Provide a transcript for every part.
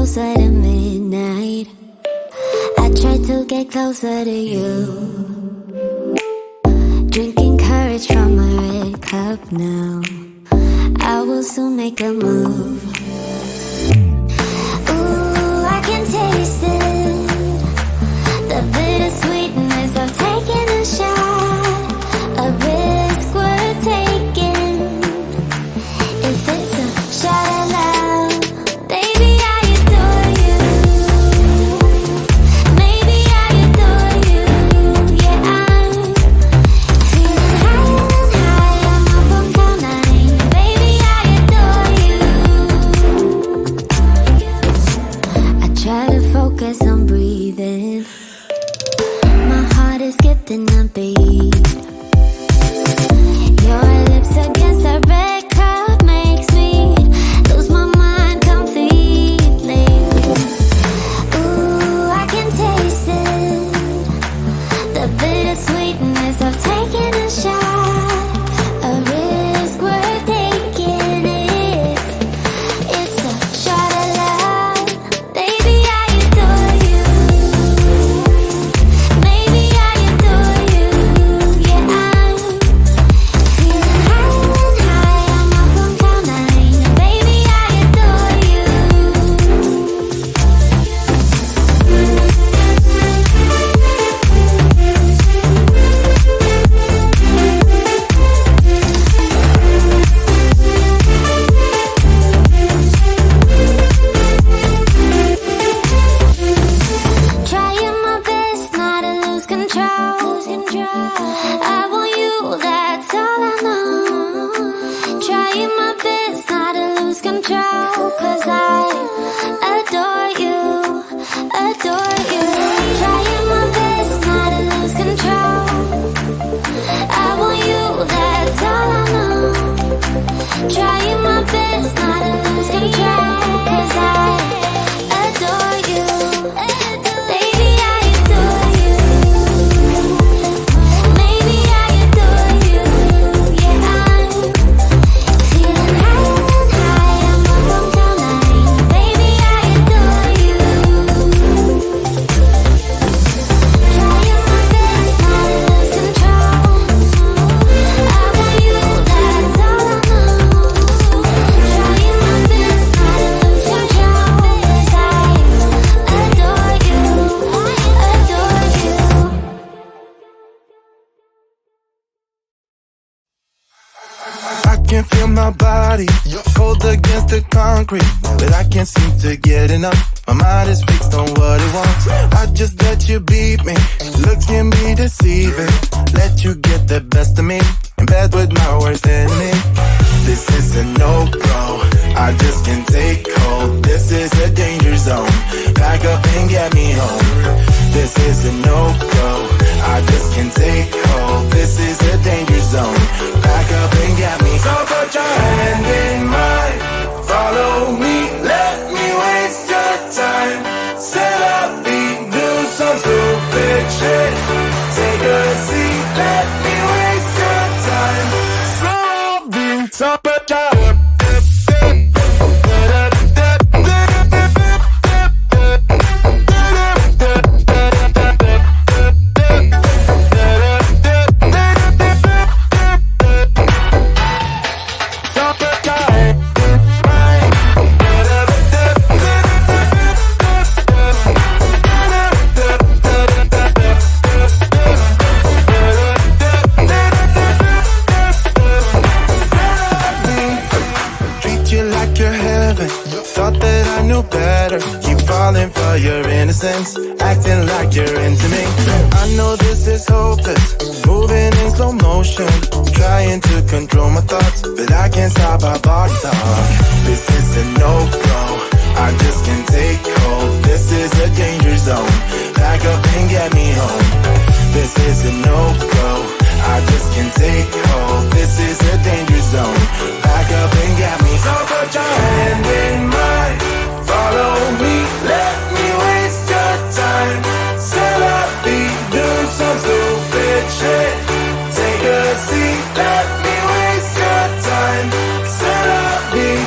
closer to midnight. I try to get closer to you. Drinking courage from a red cup now. I will soon make a move. Ooh, I can taste it. The bittersweetness of taking a shot. A risk worth taking. If it's a shot of love, baby, I adore you. Maybe I adore you. Yeah, I'm feeling higher and higher. I'm up on cloud nine. Baby, I adore you. I try to focus on breathing. My heart is skipping a beat. Your lips against a red cup makes me lose my mind completely. Ooh, I can taste it. The bittersweetness of taking a shot. A risk worth taking it. It's a shot of love. Baby, I adore you. Maybe I adore you. Yeah, I'm feeling higher and higher. I'm up on cloud nine. Baby, I adore you. Trying my best not to lose control. I want you, that's all I know. Trying my best not to lose control. 'Cause I adore you, adore you. Trying my best not to lose control. I want you, that's all I know. Trying my best not to lose control. 'Cause I adore you. Baby, I adore you. Maybe I adore you. Yeah, I'm feeling higher and higher. I'm up on cloud nine. Baby, I adore you. Trying my best not to lose control. I want you, that's all I know. Trying my best not to lose control. 'Cause I adore you, adore you. I can feel my body cold against the concrete, but I can't seem to get enough. My mind is fixed on what it wants. I just let you beat me. Looks can be deceiving. Let you get the best of me. In bed with my worst enemy. This is a no-go. I just can't take hold. This is a danger zone. Back up and get me home. This is a no-go. I just can't take hold. This is a danger zone. Back up and get me. So put your hand in mine. Follow me. Let me waste your time. Set up feet. Do some stupid shit. Take a seat. Let me waste your time. So put your better. Keep falling for your innocence, acting like you're into me. I know this is hopeless, moving in slow motion, trying to control my thoughts, but I can't stop our body talk. This is a no-go, I just can't take hold. This is a danger zone, back up and get me home. This is a no-go, I just can't take hold. This is a danger zone, back up and get me. So put your hand in mine. Follow me, let me waste your time. Set up feet, do some stupid shit. Take a seat, let me waste your time. Set up feet.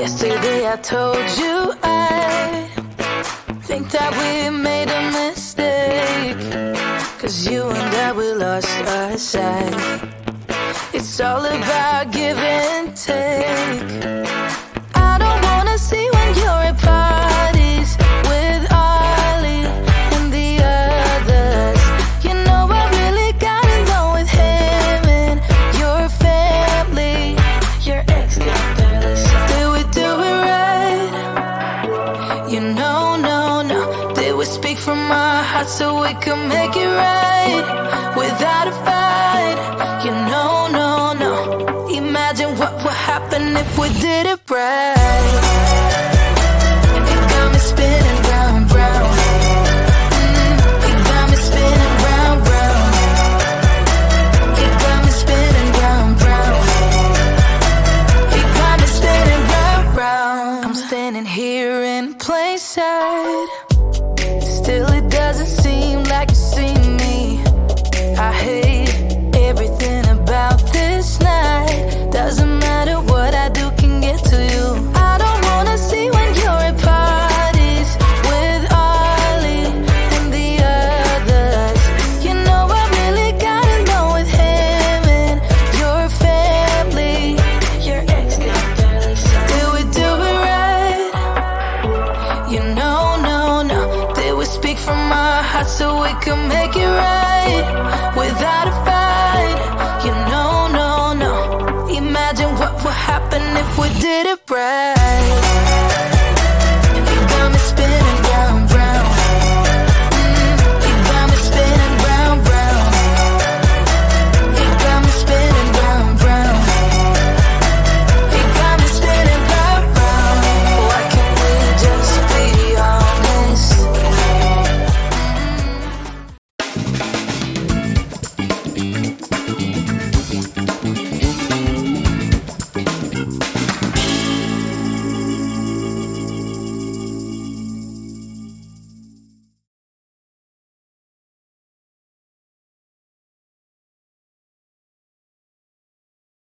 Yesterday I told you I think that we made a mistake, 'cause you and I, we lost our sight. It's all about give and take. I don't wanna see when you're at parties with Ollie and the others. You know I really got along with him and your family. Your ex got barely said. Did we do it right? You know, no. Did we speak from our hearts so we could make it right without a fight? You know, no. Imagine what would happen if we did it right. It got me spinning round, round. It got me spinning round, round. It got me spinning round, round. It got me spinning round, round. I'm standing here in plain sight. Still it doesn't seem like you see me. I hate everything about this night. Doesn't matter what I do can get to you. I don't wanna see when you're at parties with Ollie and the others. You know I really got along with him and your family. Your ex got barely said. Did we do it right? You know, no. Did we speak from our hearts so we could make it right without a fight? You know, no. Imagine what would happen if we did it right.